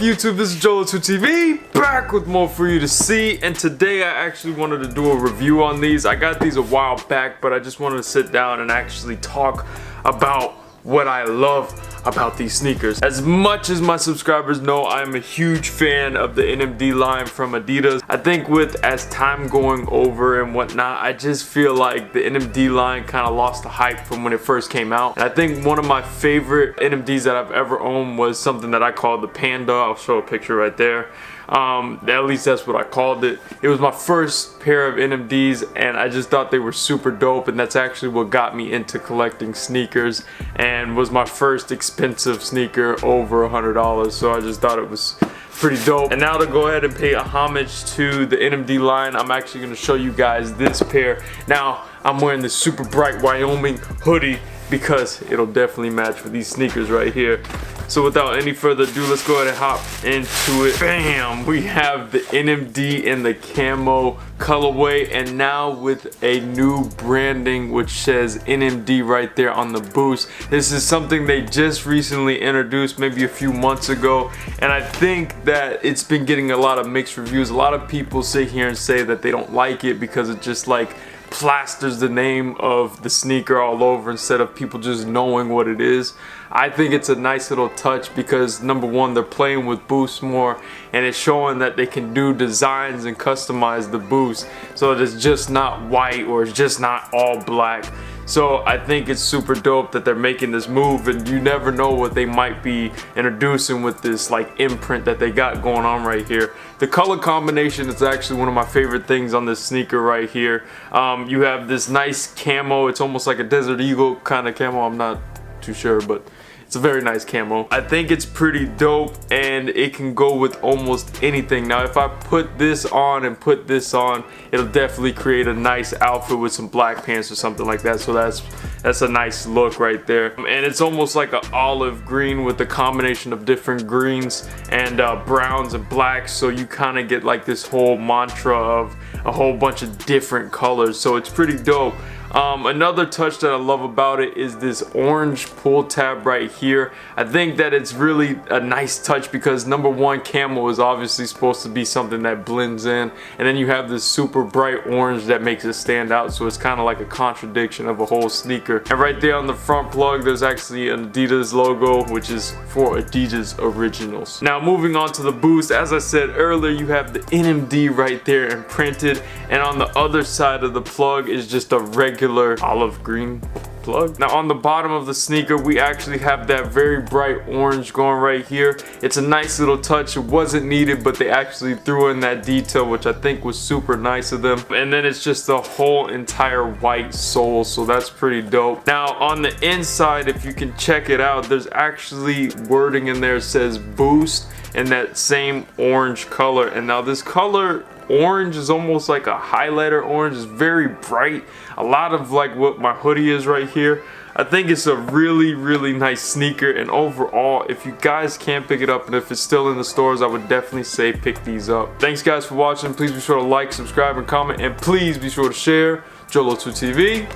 YouTube? This is Jolo2TV, back with more for you to see, and today I actually wanted to do a review on these. I got these a while back, but I just wanted to sit down and actually talk about what I love about these sneakers. As much as my subscribers know, I'm a huge fan of the NMD line from Adidas. I think as time going over and whatnot, I just feel like the NMD line kind of lost the hype from when it first came out. And I think one of my favorite NMDs that I've ever owned was something that I called the Panda. I'll show a picture right there. At least that's what I called it. It was my first pair of NMDs and I just thought they were super dope, and that's actually what got me into collecting sneakers and was my first expensive sneaker over $100. So I just thought it was pretty dope. And now to go ahead and pay a homage to the NMD line, I'm actually going to show you guys this pair. Now I'm wearing this super bright Wyoming hoodie because it'll definitely match with these sneakers right here. So without any further ado, let's go ahead and hop into it. Bam! We have the NMD in the camo colorway, and now with a new branding which says NMD right there on the boost. This is something they just recently introduced, maybe a few months ago, and I think that it's been getting a lot of mixed reviews. A lot of people sit here and say that they don't like it because it just like plasters the name of the sneaker all over instead of people just knowing what it is. I think it's a nice little touch because number one, they're playing with boost more, and it's showing that they can do designs and customize the boost so that it's just not white or it's just not all black. So I think it's super dope that they're making this move, and you never know what they might be introducing with this like imprint that they got going on right here. The color combination is actually one of my favorite things on this sneaker right here. You have this nice camo. It's almost like a Desert Eagle kind of camo. I'm not too sure, but it's a very nice camo. I think it's pretty dope, and it can go with almost anything. Now if I put this on and put this on, it'll definitely create a nice outfit with some black pants or something like that. So that's a nice look right there. And it's almost like an olive green with a combination of different greens and browns and blacks, so you kind of get like this whole mantra of a whole bunch of different colors. So it's pretty dope. Another touch that I love about it is this orange pull tab right here. I think that it's really a nice touch because number one, camo is obviously supposed to be something that blends in, and then you have this super bright orange that makes it stand out, so it's kind of like a contradiction of a whole sneaker. And right there on the front plug, there's actually an Adidas logo, which is for Adidas Originals. Now moving on to the boost, as I said earlier, you have the NMD right there imprinted, and on the other side of the plug is just a regular olive green plug. Now on the bottom of the sneaker, we actually have that very bright orange going right here. It's a nice little touch. It wasn't needed, but they actually threw in that detail, which I think was super nice of them. And then it's just the whole entire white sole, so that's pretty dope. Now on the inside, if you can check it out, there's actually wording in there that says boost in that same orange color. And now this color orange is almost like a highlighter orange. It's very bright, a lot of like what my hoodie is right here. I think it's a really nice sneaker, and overall, if you guys can pick it up and if it's still in the stores, I would definitely say pick these up. Thanks guys for watching. Please be sure to like, subscribe, and comment, and please be sure to share. Jolo2TV.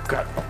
Got it.